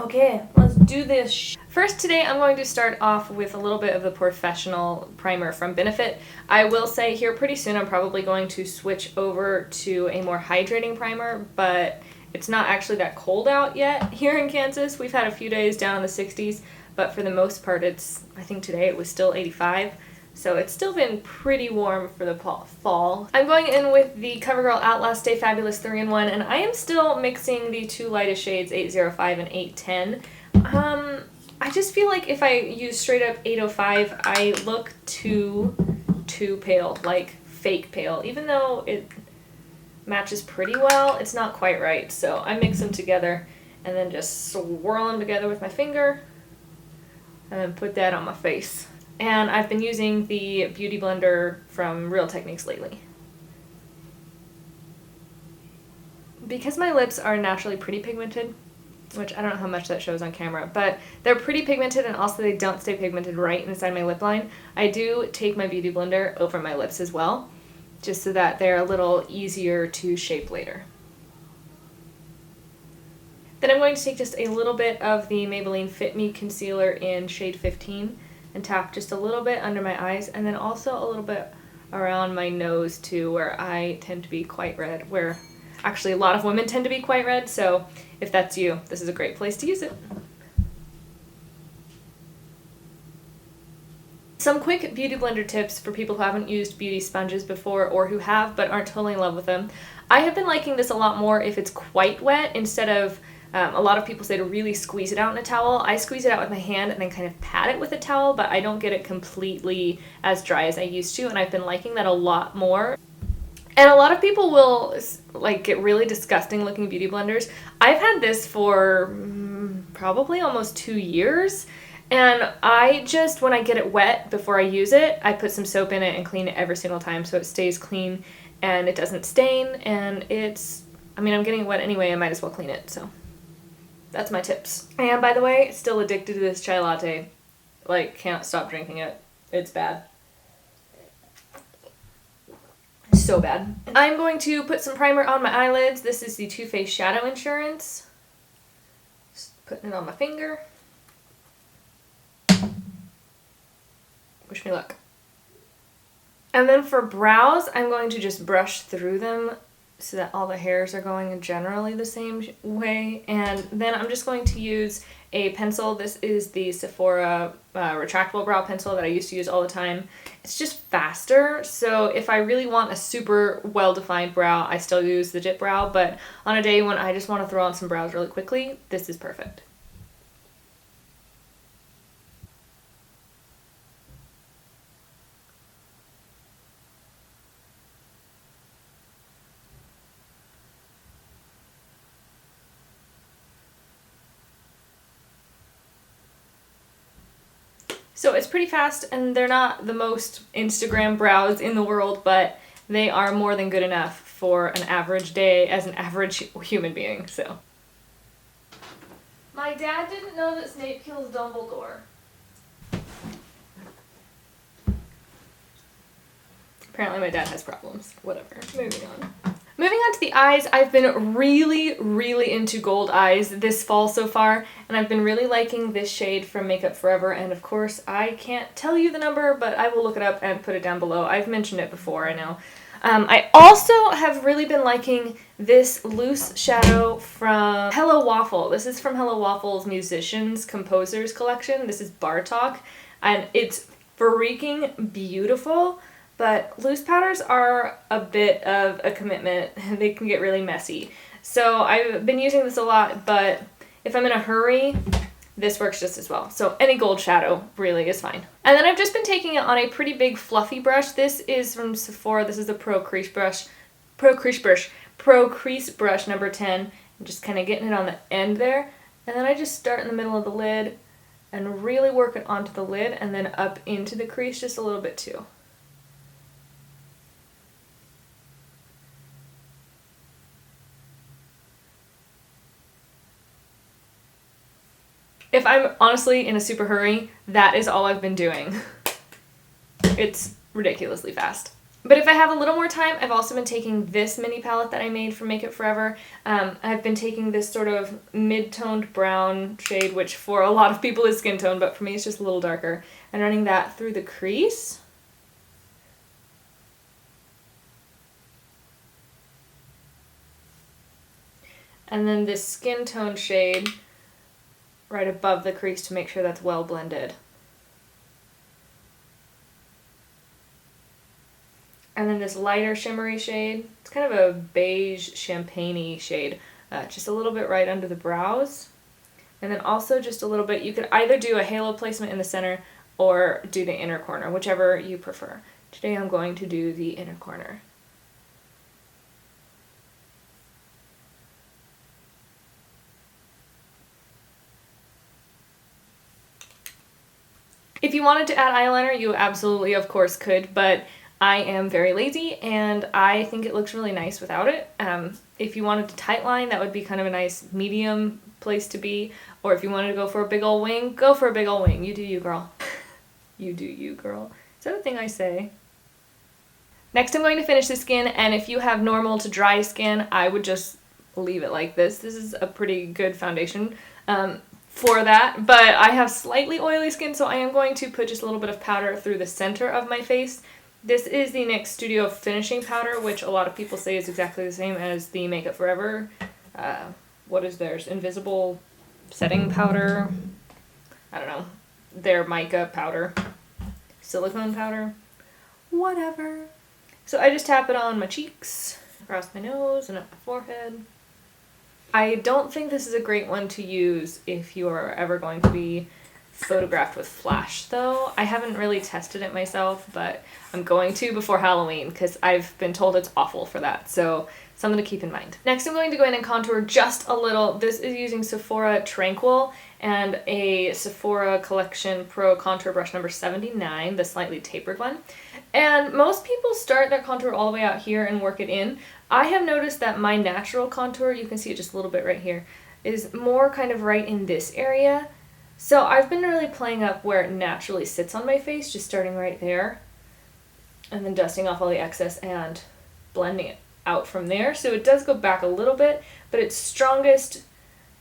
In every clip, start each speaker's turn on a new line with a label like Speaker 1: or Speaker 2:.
Speaker 1: Okay, let's do this. First today I'm going to start off with a little bit of the Professional primer from Benefit. I will say here pretty soon I'm probably going to switch over to a more hydrating primer, but it's not actually that cold out yet here in Kansas. We've had a few days down in the 60s, but for the most part I think today it was still 85. So it's still been pretty warm for the fall. I'm going in with the CoverGirl Outlast Stay Fabulous 3-in-1, and I am still mixing the two lightest shades, 805 and 810. I just feel like if I use straight up 805, I look too pale, like fake pale. Even though it matches pretty well, it's not quite right. So I mix them together and then just swirl them together with my finger and then put that on my face. And I've been using the Beauty Blender from Real Techniques lately. Because my lips are naturally pretty pigmented, which I don't know how much that shows on camera, but they're pretty pigmented and also they don't stay pigmented right inside my lip line. I do take my Beauty Blender over my lips as well, just so that they're a little easier to shape later. Then I'm going to take just a little bit of the Maybelline Fit Me Concealer in shade 15 and tap just a little bit under my eyes, and then also a little bit around my nose too, where I tend to be quite red, where actually a lot of women tend to be quite red, so if that's you, this is a great place to use it. Some quick Beauty Blender tips for people who haven't used beauty sponges before or who have but aren't totally in love with them. I have been liking this a lot more if it's quite wet instead of a lot of people say to really squeeze it out in a towel. I squeeze it out with my hand and then kind of pat it with a towel, but I don't get it completely as dry as I used to, and I've been liking that a lot more. And a lot of people will like get really disgusting looking beauty blenders. I've had this for probably almost 2 years, and I just, when I get it wet before I use it, I put some soap in it and clean it every single time so it stays clean and it doesn't stain, and I'm getting it wet anyway, I might as well clean it, so that's my tips. And by the way, still addicted to this chai latte. Like, can't stop drinking it. It's bad. So bad. I'm going to put some primer on my eyelids. This is the Too Faced Shadow Insurance. Just putting it on my finger. Wish me luck. And then for brows, I'm going to just brush through them so that all the hairs are going generally the same way. And then I'm just going to use a pencil. This is the Sephora retractable brow pencil that I used to use all the time. It's just faster, so if I really want a super well-defined brow, I still use the Dip Brow, but on a day when I just want to throw on some brows really quickly, this is perfect. So it's pretty fast, and they're not the most Instagram brows in the world, but they are more than good enough for an average day as an average human being, so. My dad didn't know that Snape kills Dumbledore. Apparently my dad has problems. Whatever. Moving on. Moving on to the eyes, I've been really into gold eyes this fall so far, and I've been really liking this shade from Makeup Forever, and of course I can't tell you the number, but I will look it up and put it down below. I've mentioned it before, I know. I also have really been liking this loose shadow from Hello Waffle. This is from Hello Waffle's Musicians Composers collection. This is Bartok, and it's freaking beautiful. But loose powders are a bit of a commitment. They can get really messy. So I've been using this a lot, but if I'm in a hurry, this works just as well. So any gold shadow really is fine. And then I've just been taking it on a pretty big fluffy brush. This is from Sephora. This is the Pro Crease Brush number 10. I'm just kind of getting it on the end there. And then I just start in the middle of the lid and really work it onto the lid and then up into the crease just a little bit too. If I'm honestly in a super hurry, that is all I've been doing. It's ridiculously fast. But if I have a little more time, I've also been taking this mini palette that I made from Makeup Forever. I've been taking this sort of mid-toned brown shade, which for a lot of people is skin tone, but for me it's just a little darker, and running that through the crease. And then this skin tone shade right above the crease to make sure that's well blended. And then this lighter shimmery shade. It's kind of a beige champagne-y shade. Just a little bit right under the brows. And then also just a little bit, you could either do a halo placement in the center or do the inner corner, whichever you prefer. Today I'm going to do the inner corner. If you wanted to add eyeliner, you absolutely, of course, could, but I am very lazy and I think it looks really nice without it. If you wanted to tightline, that would be kind of a nice medium place to be. Or if you wanted to go for a big ol' wing, go for a big ol' wing. You do you, girl. You do you, girl. Is that a thing I say? Next I'm going to finish the skin, and if you have normal to dry skin, I would just leave it like this. This is a pretty good foundation for that, but I have slightly oily skin, so I am going to put just a little bit of powder through the center of my face. This is the NYX Studio Finishing Powder, which a lot of people say is exactly the same as the Makeup Forever. What is theirs? Invisible Setting Powder? I don't know. Their mica powder. Silicone powder. Whatever. So I just tap it on my cheeks, across my nose, and up my forehead. I don't think this is a great one to use if you are ever going to be photographed with flash, though. I haven't really tested it myself, but I'm going to before Halloween because I've been told it's awful for that, so something to keep in mind. Next I'm going to go in and contour just a little. This is using Sephora Tranquil and a Sephora Collection Pro Contour Brush number 79, the slightly tapered one. And most people start their contour all the way out here and work it in. I have noticed that my natural contour, you can see it just a little bit right here, is more kind of right in this area. So I've been really playing up where it naturally sits on my face, just starting right there, and then dusting off all the excess and blending it out from there. So it does go back a little bit, but it's strongest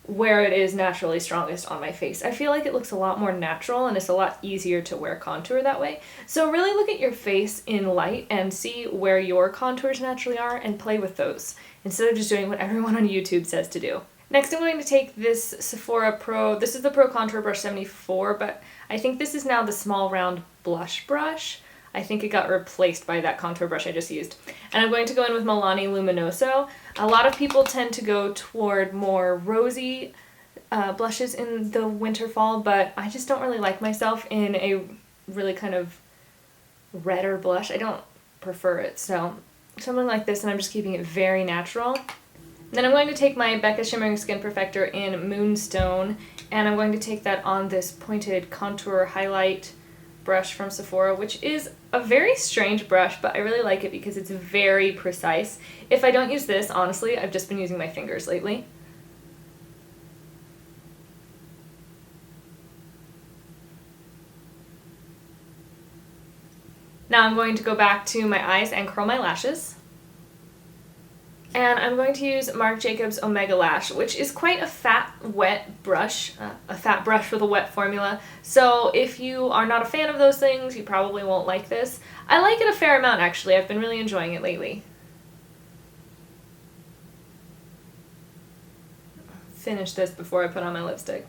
Speaker 1: where it is naturally strongest on my face. I feel like it looks a lot more natural and it's a lot easier to wear contour that way. So really look at your face in light and see where your contours naturally are and play with those instead of just doing what everyone on YouTube says to do. Next I'm going to take this Sephora Pro, this is the Pro Contour Brush 74, but I think this is now the small round blush brush. I think it got replaced by that contour brush I just used. And I'm going to go in with Milani Luminoso. A lot of people tend to go toward more rosy blushes in the winter fall, but I just don't really like myself in a really kind of redder blush. I don't prefer it, so something like this, and I'm just keeping it very natural. Then I'm going to take my Becca Shimmering Skin Perfector in Moonstone, and I'm going to take that on this pointed contour highlight brush from Sephora, which is a very strange brush, but I really like it because it's very precise. If I don't use this, honestly, I've just been using my fingers lately. Now I'm going to go back to my eyes and curl my lashes. And I'm going to use Marc Jacobs Omega Lash, which is quite a fat, wet brush, a fat brush with a wet formula. So if you are not a fan of those things, you probably won't like this. I like it a fair amount, actually. I've been really enjoying it lately. Finish this before I put on my lipstick.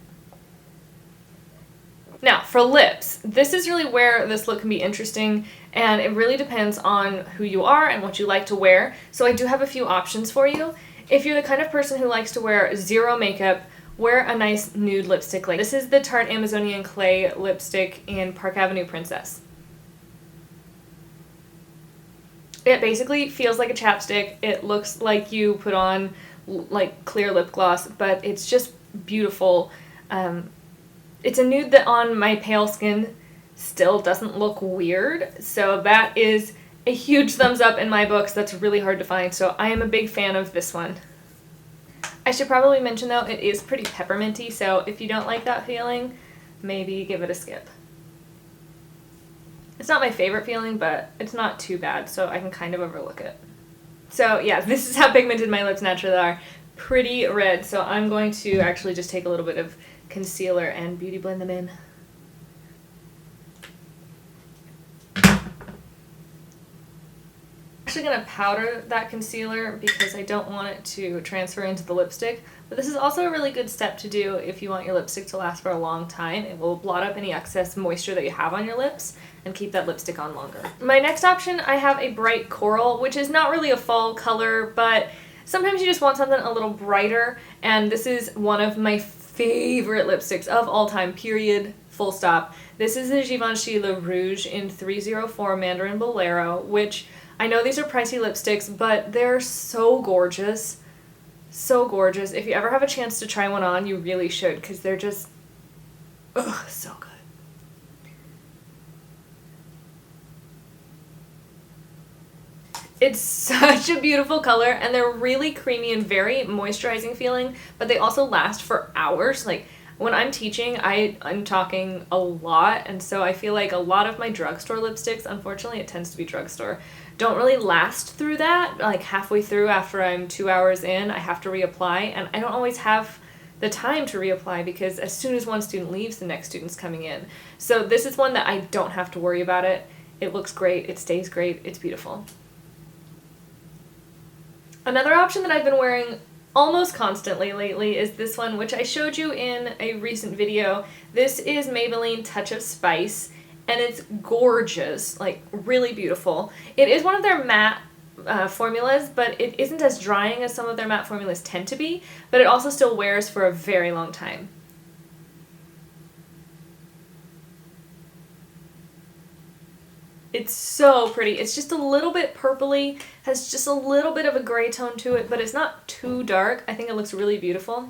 Speaker 1: Now, for lips, this is really where this look can be interesting, and it really depends on who you are and what you like to wear. So I do have a few options for you. If you're the kind of person who likes to wear zero makeup, wear a nice nude lipstick. Like this is the Tarte Amazonian Clay lipstick in Park Avenue Princess. It basically feels like a chapstick. It looks like you put on like clear lip gloss, but it's just beautiful. It's a nude that on my pale skin still doesn't look weird, so that is a huge thumbs up in my books. That's really hard to find, so I am a big fan of this one. I should probably mention though, it is pretty pepperminty, so if you don't like that feeling, maybe give it a skip. It's not my favorite feeling, but it's not too bad, so I can kind of overlook it. So yeah, this is how pigmented my lips naturally are. Pretty red, so I'm going to actually just take a little bit of concealer and beauty blend them in. I'm actually going to powder that concealer because I don't want it to transfer into the lipstick, but this is also a really good step to do if you want your lipstick to last for a long time. It will blot up any excess moisture that you have on your lips and keep that lipstick on longer. My next option, I have a bright coral, which is not really a fall color, but sometimes you just want something a little brighter, and this is one of my favorite lipsticks of all time, period, full stop. This is the Givenchy Le Rouge in 304 Mandarin Bolero, which I know these are pricey lipsticks, but they're so gorgeous. So gorgeous. If you ever have a chance to try one on, you really should, because they're just, ugh, so good. It's such a beautiful color, and they're really creamy and very moisturizing feeling, but they also last for hours. Like, when I'm teaching, I'm talking a lot, and so I feel like a lot of my drugstore lipsticks, unfortunately it tends to be drugstore, don't really last through that. Like, halfway through, after I'm 2 hours in, I have to reapply, and I don't always have the time to reapply because as soon as one student leaves, the next student's coming in. So this is one that I don't have to worry about it. It looks great, it stays great, it's beautiful. Another option that I've been wearing almost constantly lately is this one, which I showed you in a recent video. This is Maybelline Touch of Spice, and it's gorgeous, like really beautiful. It is one of their matte formulas, but it isn't as drying as some of their matte formulas tend to be, but it also still wears for a very long time. It's so pretty. It's just a little bit purpley, has just a little bit of a gray tone to it, but it's not too dark. I think it looks really beautiful.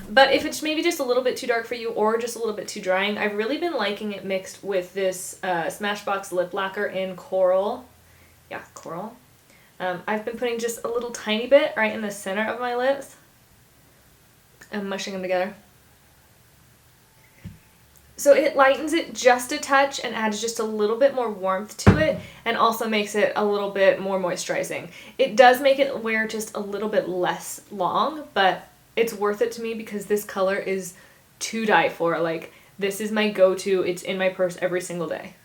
Speaker 1: But if it's maybe just a little bit too dark for you or just a little bit too drying, I've really been liking it mixed with this Smashbox Lip Lacquer in Coral. Yeah, Coral. I've been putting just a little tiny bit right in the center of my lips and mushing them together. So it lightens it just a touch and adds just a little bit more warmth to it, and also makes it a little bit more moisturizing. It does make it wear just a little bit less long, but it's worth it to me because this color is to die for. Like, this is my go-to. It's in my purse every single day.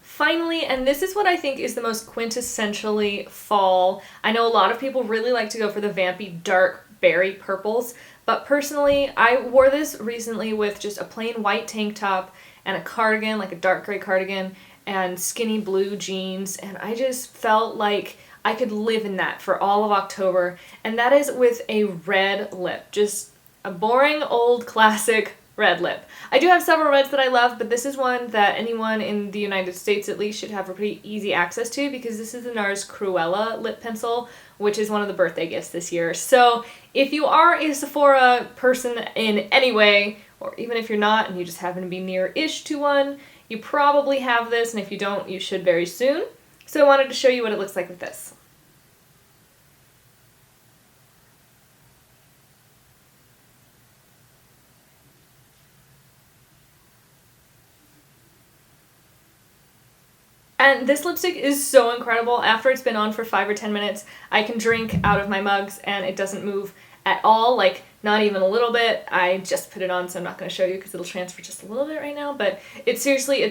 Speaker 1: Finally, and this is what I think is the most quintessentially fall. I know a lot of people really like to go for the vampy dark berry purples, but personally, I wore this recently with just a plain white tank top and a cardigan, like a dark gray cardigan, and skinny blue jeans, and I just felt like I could live in that for all of October, and that is with a red lip. Just a boring, old, classic red lip. I do have several reds that I love, but this is one that anyone in the United States at least should have a pretty easy access to, because this is the NARS Cruella lip pencil, which is one of the birthday gifts this year. So if you are a Sephora person in any way, or even if you're not and you just happen to be near-ish to one, you probably have this, and if you don't, you should very soon. So I wanted to show you what it looks like with this. And this lipstick is so incredible. After it's been on for 5 or 10 minutes, I can drink out of my mugs and it doesn't move at all, like not even a little bit. I just put it on, so I'm not going to show you because it'll transfer just a little bit right now, but it's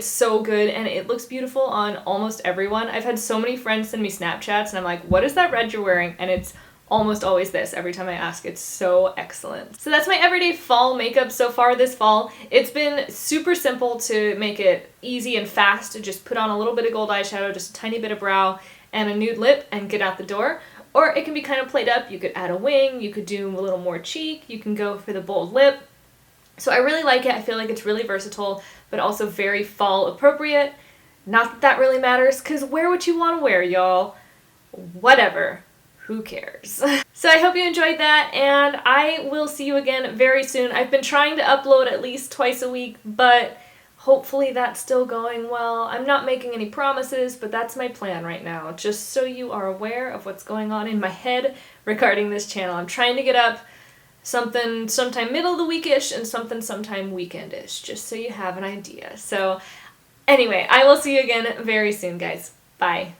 Speaker 1: so good, and it looks beautiful on almost everyone. I've had so many friends send me Snapchats and I'm like, what is that red you're wearing? And it's almost always this every time I ask. It's so excellent. So that's my everyday fall makeup so far this fall. It's been super simple to make it easy and fast to just put on a little bit of gold eyeshadow, just a tiny bit of brow, and a nude lip and get out the door. Or it can be kind of played up. You could add a wing, you could do a little more cheek, you can go for the bold lip. So I really like it. I feel like it's really versatile, but also very fall appropriate. Not that that really matters, because wear what you want to wear, y'all. Whatever. Who cares? So I hope you enjoyed that, and I will see you again very soon. I've been trying to upload at least twice a week, but hopefully that's still going well. I'm not making any promises, but that's my plan right now, just so you are aware of what's going on in my head regarding this channel. I'm trying to get up something sometime middle of the weekish and something sometime weekendish, just so you have an idea. So Anyway, I will see you again very soon, guys. Bye.